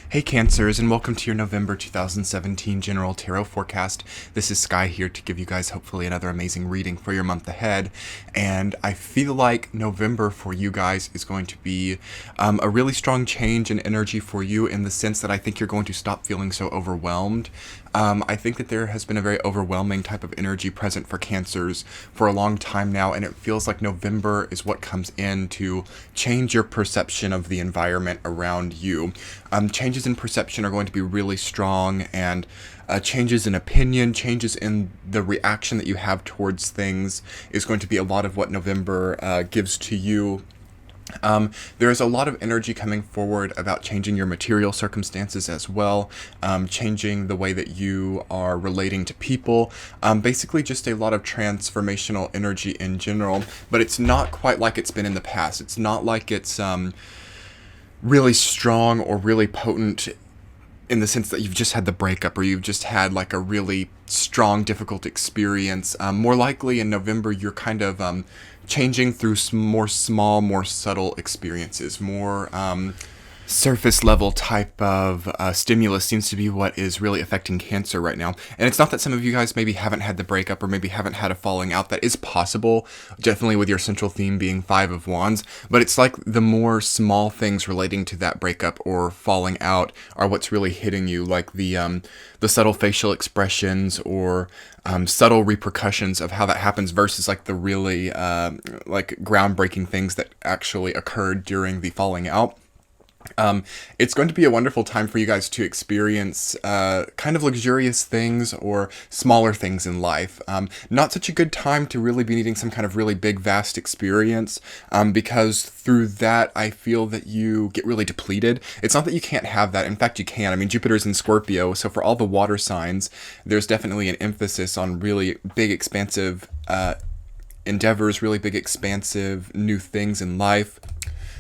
Hey Cancers, and welcome to your November 2017 General Tarot Forecast. This is Sky here to give you guys hopefully another amazing reading for your month ahead. And I feel like November for you guys is going to be a really strong change in energy for you, in the sense that I think you're going to stop feeling so overwhelmed. I think that there has been a very overwhelming type of energy present for Cancers for a long time now, and it feels like November is what comes in to change your perception of the environment around you. Changes in perception are going to be really strong, and changes in opinion, changes in the reaction that you have towards things is going to be a lot of what November gives to you. There is a lot of energy coming forward about changing your material circumstances as well, changing the way that you are relating to people, basically just a lot of transformational energy in general, but it's not quite like it's been in the past. It's not like it's really strong or really potent in the sense that you've just had the breakup or you've just had like a really strong, difficult experience. More likely in November, you're kind of changing through more small, more subtle experiences, more surface level type of stimulus seems to be what is really affecting Cancer right now. And it's not that some of you guys maybe haven't had the breakup or maybe haven't had a falling out. That is possible, definitely with your central theme being Five of Wands, but it's like the more small things relating to that breakup or falling out are what's really hitting you, like the subtle facial expressions or subtle repercussions of how that happens versus like the really like groundbreaking things that actually occurred during the falling out. It's going to be a wonderful time for you guys to experience kind of luxurious things or smaller things in life. Not such a good time to really be needing some kind of really big, vast experience, because through that, I feel that you get really depleted. It's not that you can't have that. In fact, you can. I mean, Jupiter's in Scorpio, so for all the water signs, there's definitely an emphasis on really big, expansive endeavors, really big, expansive new things in life.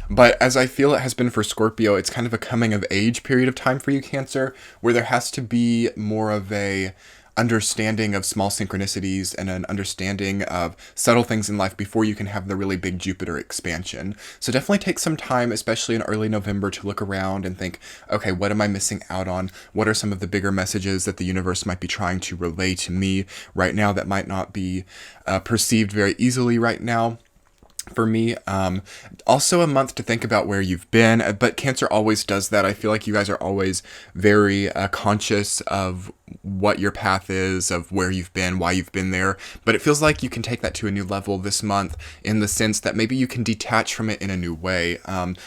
But as I feel it has been for Scorpio, it's kind of a coming of age period of time for you, Cancer, where there has to be more of a understanding of small synchronicities and an understanding of subtle things in life before you can have the really big Jupiter expansion. So definitely take some time, especially in early November, to look around and think, okay, what am I missing out on? What are some of the bigger messages that the universe might be trying to relay to me right now that might not be perceived very easily right now? For me, also a month to think about where you've been, but Cancer always does that. I feel like you guys are always very conscious of what your path is, of where you've been, why you've been there, but it feels like you can take that to a new level this month in the sense that maybe you can detach from it in a new way,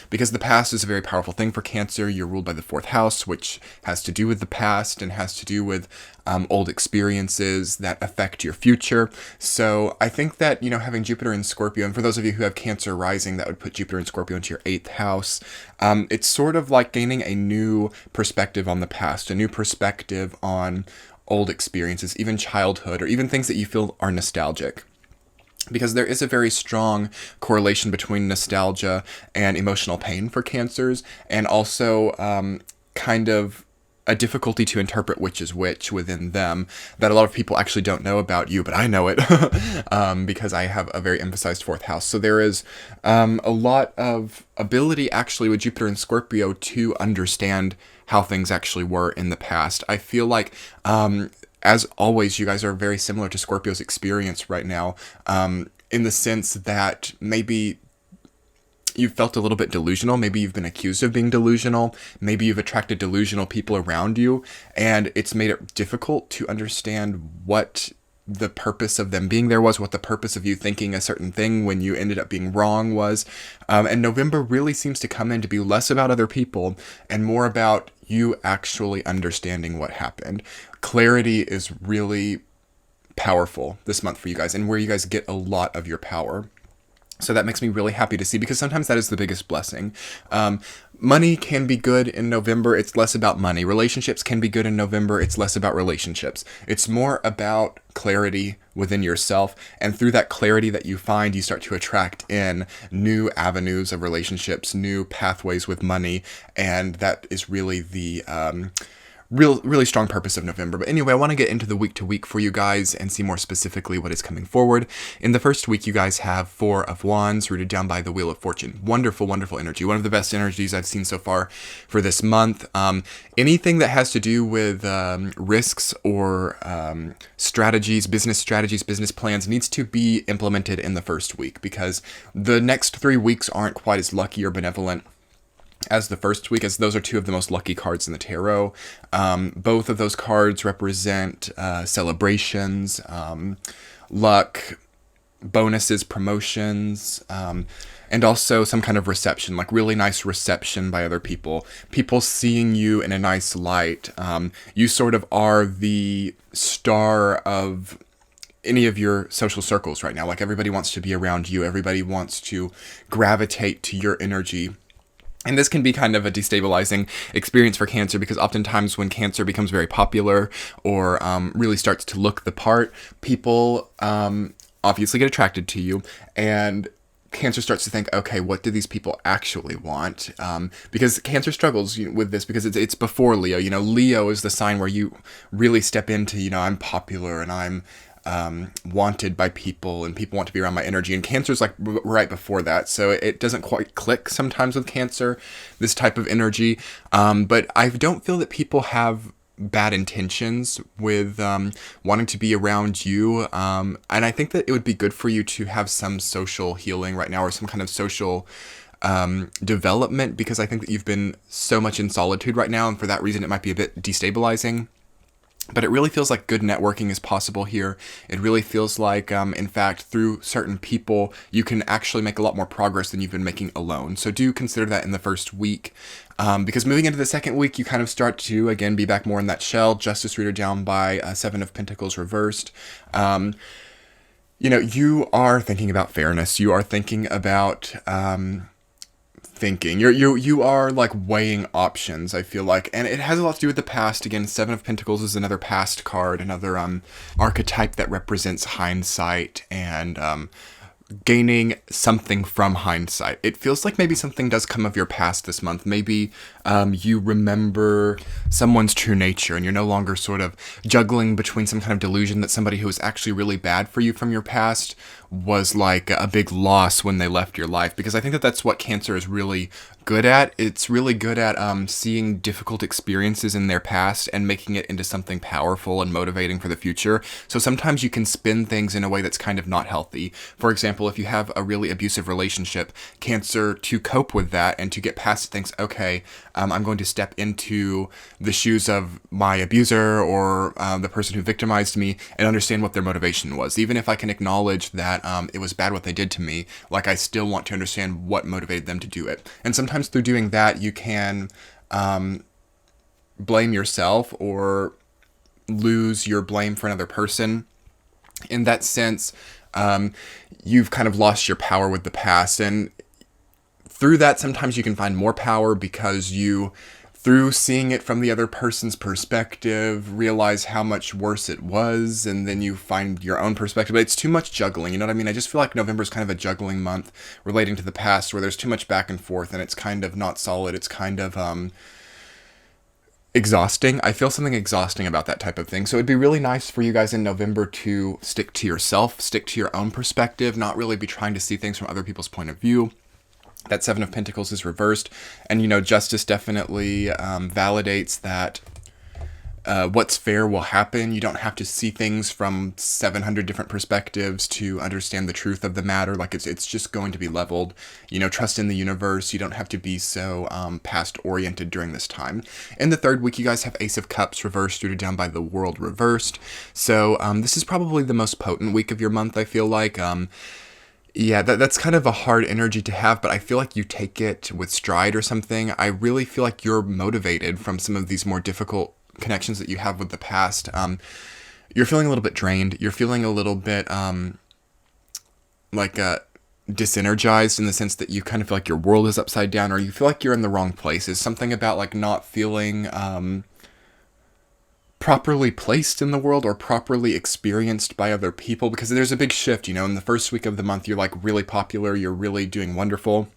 because the past is a very powerful thing for Cancer. You're ruled by the fourth house, which has to do with the past and has to do with old experiences that affect your future. So I think that, having Jupiter in Scorpio, and for those of you who have Cancer rising, that would put Jupiter in Scorpio into your 8th house. It's sort of like gaining a new perspective on the past, a new perspective on old experiences, even childhood, or even things that you feel are nostalgic. Because there is a very strong correlation between nostalgia and emotional pain for Cancers, and also kind of a difficulty to interpret which is which within them that a lot of people actually don't know about you, but I know it because I have a very emphasized fourth house. So there is a lot of ability actually with Jupiter and Scorpio to understand how things actually were in the past. I feel like as always, you guys are very similar to Scorpio's experience right now, in the sense that maybe you've felt a little bit delusional. Maybe you've been accused of being delusional. Maybe you've attracted delusional people around you, and it's made it difficult to understand what the purpose of them being there was, what the purpose of you thinking a certain thing when you ended up being wrong was. And November really seems to come in to be less about other people and more about you actually understanding what happened. Clarity is really powerful this month for you guys, and where you guys get a lot of your power. So that makes me really happy to see, because sometimes that is the biggest blessing. Money can be good in November. It's less about money. Relationships can be good in November. It's less about relationships. It's more about clarity within yourself. And through that clarity that you find, you start to attract in new avenues of relationships, new pathways with money. And that is really the really strong purpose of November. But anyway, I want to get into the week to week for you guys and see more specifically what is coming forward. In the first week, you guys have Four of Wands rooted down by the Wheel of Fortune. Wonderful, wonderful energy. One of the best energies I've seen so far for this month. Anything that has to do with risks or strategies, business plans needs to be implemented in the first week, because the next 3 weeks aren't quite as lucky or benevolent as the first week, as those are two of the most lucky cards in the tarot. Both of those cards represent celebrations, luck, bonuses, promotions, and also some kind of reception, like really nice reception by other people. People seeing you in a nice light. You sort of are the star of any of your social circles right now. Like, everybody wants to be around you. Everybody wants to gravitate to your energy. And this can be kind of a destabilizing experience for Cancer, because oftentimes when Cancer becomes very popular or really starts to look the part, people obviously get attracted to you, and Cancer starts to think, okay, what do these people actually want? Because Cancer struggles with this because it's before Leo. Leo is the sign where you really step into, I'm popular and I'm wanted by people, and people want to be around my energy, and Cancer's like right before that, so it doesn't quite click sometimes with Cancer, this type of energy. But I don't feel that people have bad intentions with wanting to be around you, and I think that it would be good for you to have some social healing right now, or some kind of social development, because I think that you've been so much in solitude right now, and for that reason it might be a bit destabilizing. But it really feels like good networking is possible here. It really feels like, in fact, through certain people, you can actually make a lot more progress than you've been making alone. So do consider that in the first week. Because moving into the second week, you kind of start to, again, be back more in that shell. Justice rooted down by Seven of Pentacles reversed. You are thinking about fairness. You are thinking about you are like weighing options, I feel like, and it has a lot to do with the past. Again, Seven of Pentacles is another past card, another archetype that represents hindsight and gaining something from hindsight. It feels like maybe something does come of your past this month. Maybe you remember someone's true nature, and you're no longer sort of juggling between some kind of delusion that somebody who was actually really bad for you from your past was like a big loss when they left your life. Because I think that that's what Cancer is really good at. It's really good at seeing difficult experiences in their past and making it into something powerful and motivating for the future. So sometimes you can spin things in a way that's kind of not healthy. For example, if you have a really abusive relationship, Cancer, to cope with that and to get past it, thinks, okay, I'm going to step into the shoes of my abuser or the person who victimized me and understand what their motivation was. Even if I can acknowledge that it was bad what they did to me, like, I still want to understand what motivated them to do it. And sometimes through doing that, you can blame yourself or lose your blame for another person. In that sense, you've kind of lost your power with the past, and through that, sometimes you can find more power because you, through seeing it from the other person's perspective, realize how much worse it was, and then you find your own perspective. But it's too much juggling, you know what I mean? I just feel like November is kind of a juggling month relating to the past, where there's too much back and forth, and it's kind of not solid. It's kind of exhausting. I feel something exhausting about that type of thing. So it'd be really nice for you guys in November to stick to yourself, stick to your own perspective, not really be trying to see things from other people's point of view. That Seven of Pentacles is reversed, and Justice definitely validates that what's fair will happen. You don't have to see things from 700 different perspectives to understand the truth of the matter. Like, it's just going to be leveled. Trust in the universe. You don't have to be so past oriented during this time. In the third week, you guys have Ace of Cups reversed, rooted down by the World reversed. So this is probably the most potent week of your month, I feel like. Yeah, that's kind of a hard energy to have, but I feel like you take it with stride or something. I really feel like you're motivated from some of these more difficult connections that you have with the past. You're feeling a little bit drained. You're feeling a little bit disenergized, in the sense that you kind of feel like your world is upside down, or you feel like you're in the wrong places. Something about like not feeling properly placed in the world or properly experienced by other people, because there's a big shift. In the first week of the month, you're like really popular, you're really doing wonderful.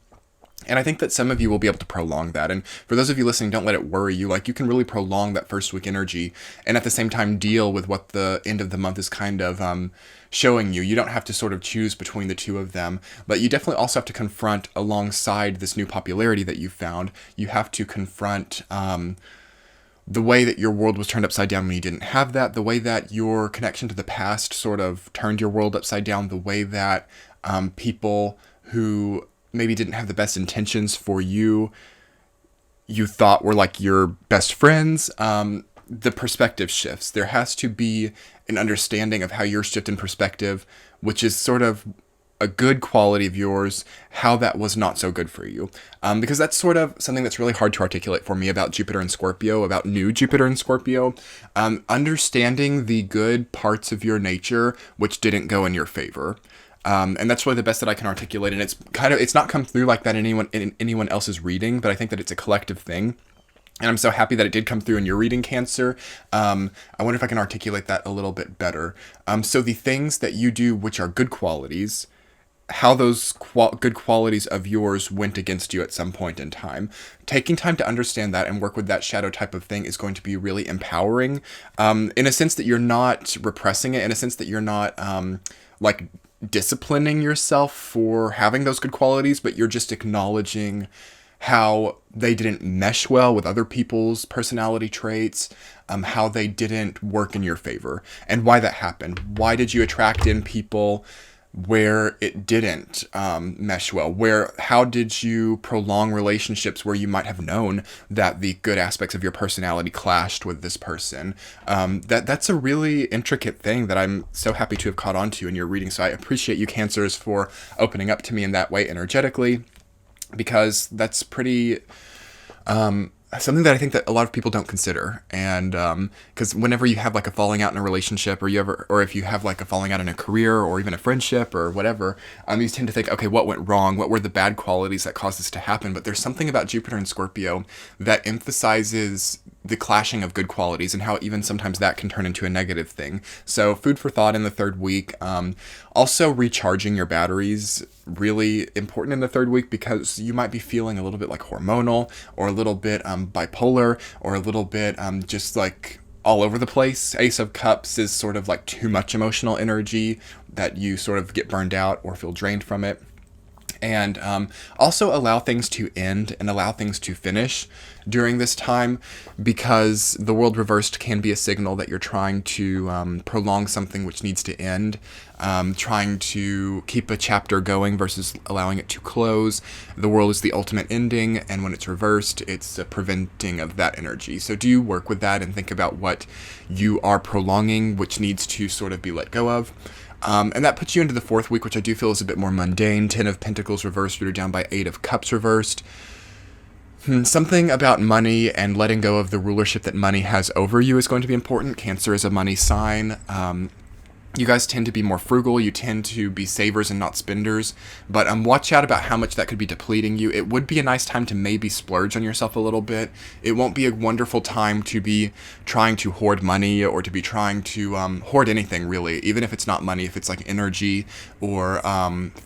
And I think that some of you will be able to prolong that. And for those of you listening, don't let it worry you. Like, you can really prolong that first week energy and at the same time deal with what the end of the month is kind of showing you. You don't have to sort of choose between the two of them, but you definitely also have to confront, alongside this new popularity that you found, you have to confront the way that your world was turned upside down when you didn't have that, the way that your connection to the past sort of turned your world upside down, the way that people who maybe didn't have the best intentions for you, you thought were like your best friends, the perspective shifts. There has to be an understanding of how your shift in perspective, which is sort of a good quality of yours, how that was not so good for you. Because that's sort of something that's really hard to articulate for me about Jupiter and Scorpio, about new Jupiter and Scorpio. Understanding the good parts of your nature which didn't go in your favor. And that's really the best that I can articulate. And it's not come through like that in anyone else's reading, but I think that it's a collective thing. And I'm so happy that it did come through in your reading, Cancer. I wonder if I can articulate that a little bit better. So the things that you do, which are good qualities, how those good qualities of yours went against you at some point in time. Taking time to understand that and work with that shadow type of thing is going to be really empowering, in a sense that you're not repressing it, in a sense that you're not like disciplining yourself for having those good qualities, but you're just acknowledging how they didn't mesh well with other people's personality traits, how they didn't work in your favor, and why that happened. Why did you attract in people where it didn't mesh well? How did you prolong relationships where you might have known that the good aspects of your personality clashed with this person? That's a really intricate thing that I'm so happy to have caught on to in your reading. So I appreciate you, Cancers, for opening up to me in that way energetically, because that's pretty something that I think that a lot of people don't consider. And because whenever you have like a falling out in a relationship, or if you have like a falling out in a career or even a friendship or whatever, you tend to think, okay, what went wrong? What were the bad qualities that caused this to happen? But there's something about Jupiter and Scorpio that emphasizes the clashing of good qualities and how even sometimes that can turn into a negative thing. So food for thought in the third week. Also recharging your batteries, really important in the third week, because you might be feeling a little bit like hormonal, or a little bit bipolar, or a little bit just like all over the place. Ace of Cups is sort of like too much emotional energy that you sort of get burned out or feel drained from it. And also allow things to end and allow things to finish during this time, because the world reversed can be a signal that you're trying to prolong something which needs to end, trying to keep a chapter going versus allowing it to close. The world is the ultimate ending, and when it's reversed, it's a preventing of that energy. So do work with that and think about what you are prolonging, which needs to sort of be let go of. And that puts you into the fourth week, which I do feel is a bit more mundane. 10 of Pentacles reversed, you're down by 8 of Cups reversed. Something about money and letting go of the rulership that money has over you is going to be important. Cancer is a money sign. You guys tend to be more frugal. You tend to be savers and not spenders. But watch out about how much that could be depleting you. It would be a nice time to maybe splurge on yourself a little bit. It won't be a wonderful time to be trying to hoard money, or to be trying to hoard anything, really. Even if it's not money, if it's like energy or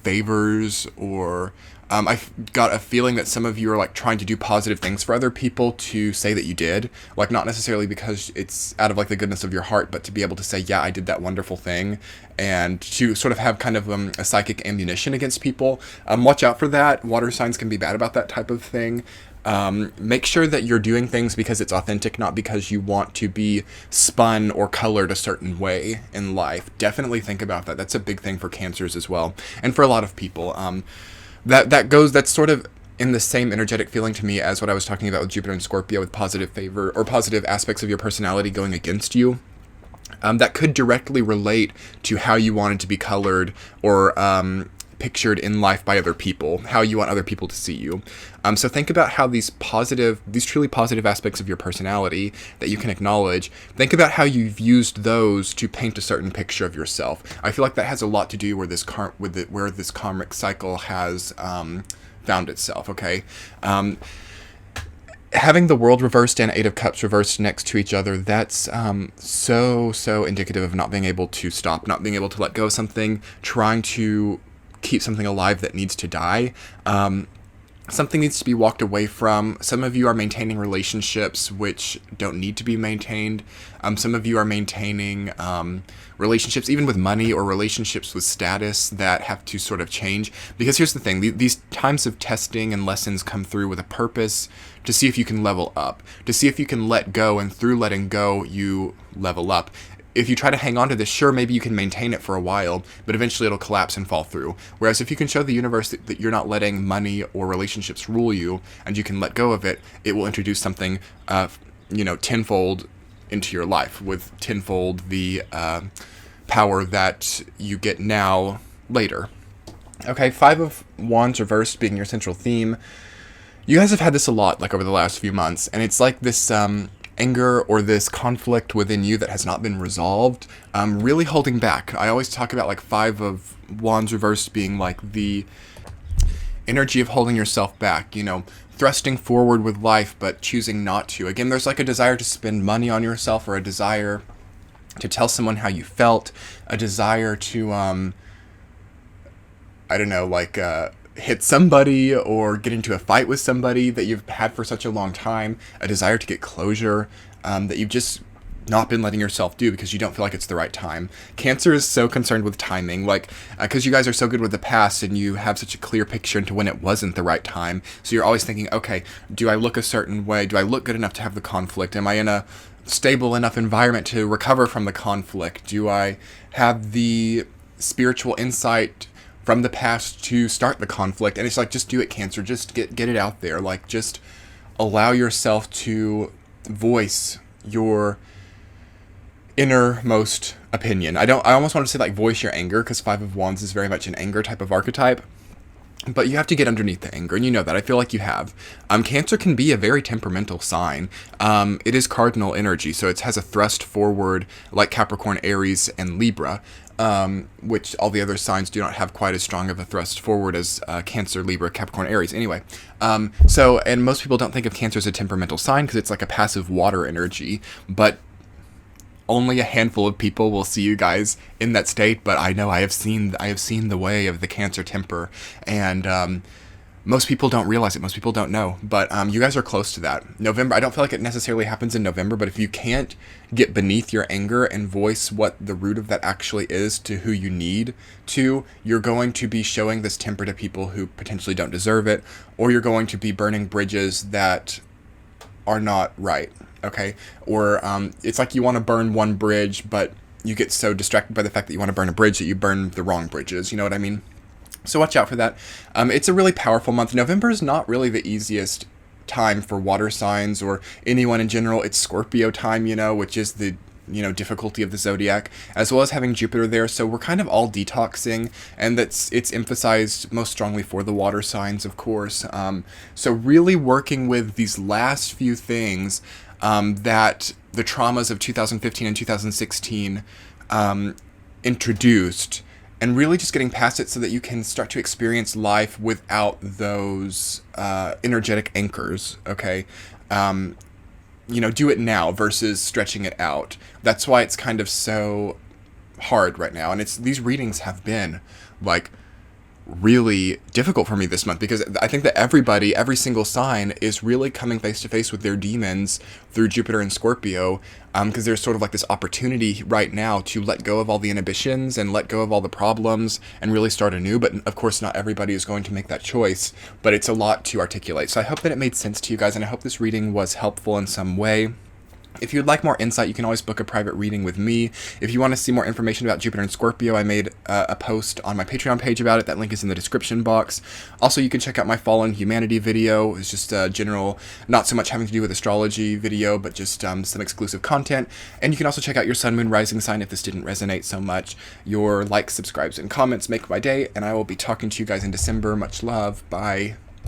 favors, or I've got a feeling that some of you are like trying to do positive things for other people to say that you did, like not necessarily because it's out of like the goodness of your heart, but to be able to say, yeah, I did that wonderful thing, and to sort of have kind of a psychic ammunition against people. Watch out for that. Water signs can be bad about that type of thing. Make sure that you're doing things because it's authentic, not because you want to be spun or colored a certain way in life. Definitely think about that. That's a big thing for Cancers as well, and for a lot of people. That's sort of in the same energetic feeling to me as what I was talking about with Jupiter and Scorpio, with positive favor or positive aspects of your personality going against you. That could directly relate to how you wanted to be colored or pictured in life by other people, how you want other people to see you. So think about how these truly positive aspects of your personality that you can acknowledge, think about how you've used those to paint a certain picture of yourself. I feel like that has a lot to do where this karmic cycle has found itself, okay? Having the World reversed and 8 of Cups reversed next to each other, that's so indicative of not being able to stop, not being able to let go of something, trying to keep something alive that needs to die. something needs to be walked away from. Some of you are maintaining relationships which don't need to be maintained. Some of you are maintaining relationships even with money, or relationships with status that have to sort of change. Because here's the thing, these times of testing and lessons come through with a purpose, to see if you can level up, to see if you can let go, and through letting go, you level up. If you try to hang on to this, sure, maybe you can maintain it for a while, but eventually it'll collapse and fall through. Whereas if you can show the universe that you're not letting money or relationships rule you, and you can let go of it, it will introduce something, tenfold into your life, with tenfold the power that you get now later. Okay, Five of Wands reversed being your central theme. You guys have had this a lot, like over the last few months, and it's like this anger or this conflict within you that has not been resolved, really holding back. I always talk about like Five of Wands reversed being like the energy of holding yourself back, thrusting forward with life but choosing not to. Again, there's like a desire to spend money on yourself, or a desire to tell someone how you felt, a desire to hit somebody or get into a fight with somebody that you've had for such a long time, a desire to get closure that you've just not been letting yourself do because you don't feel like it's the right time. Cancer is so concerned with timing, because you guys are so good with the past and you have such a clear picture into when it wasn't the right time. So you're always thinking, okay, do I look a certain way? Do I look good enough to have the conflict? Am I in a stable enough environment to recover from the conflict? Do I have the spiritual insight from the past to start the conflict? And it's like, just do it, Cancer. Just get it out there. Like, just allow yourself to voice your innermost opinion. I almost want to say like voice your anger, because Five of Wands is very much an anger type of archetype. But you have to get underneath the anger, and you know that. I feel like you have. Cancer can be a very temperamental sign. It is cardinal energy, so it has a thrust forward like Capricorn, Aries, and Libra, which all the other signs do not have quite as strong of a thrust forward as Cancer, Libra, Capricorn, Aries. Anyway, and most people don't think of Cancer as a temperamental sign because it's like a passive water energy, but only a handful of people will see you guys in that state. But I know I have seen the way of the Cancer temper, and most people don't realize it. Most people don't know, but you guys are close to that. November, I don't feel like it necessarily happens in November, but if you can't get beneath your anger and voice what the root of that actually is to who you need to, you're going to be showing this temper to people who potentially don't deserve it, or you're going to be burning bridges that are not right. Okay, or it's like you want to burn one bridge, but you get so distracted by the fact that you want to burn a bridge that you burn the wrong bridges. You know what I mean? So watch out for that. It's a really powerful month. November is not really the easiest time for water signs or anyone in general. It's Scorpio time, which is the difficulty of the zodiac, as well as having Jupiter there. So we're kind of all detoxing, and it's emphasized most strongly for the water signs, of course. So really working with these last few things that the traumas of 2015 and 2016 introduced, and really just getting past it so that you can start to experience life without those energetic anchors, okay? Do it now versus stretching it out. That's why it's kind of so hard right now. And these readings have been like really difficult for me this month, because I think that every single sign is really coming face to face with their demons through Jupiter and Scorpio, because there's sort of like this opportunity right now to let go of all the inhibitions and let go of all the problems and really start anew. But of course, not everybody is going to make that choice, but it's a lot to articulate. So I hope that it made sense to you guys, and I hope this reading was helpful in some way. If you'd like more insight, you can always book a private reading with me. If you want to see more information about Jupiter and Scorpio, I made a post on my Patreon page about it. That link is in the description box. Also, you can check out my Fallen Humanity video. It's just a general, not so much having to do with astrology video, but just some exclusive content. And you can also check out your Sun, Moon, Rising sign if this didn't resonate so much. Your likes, subscribes, and comments make my day, and I will be talking to you guys in December. Much love. Bye.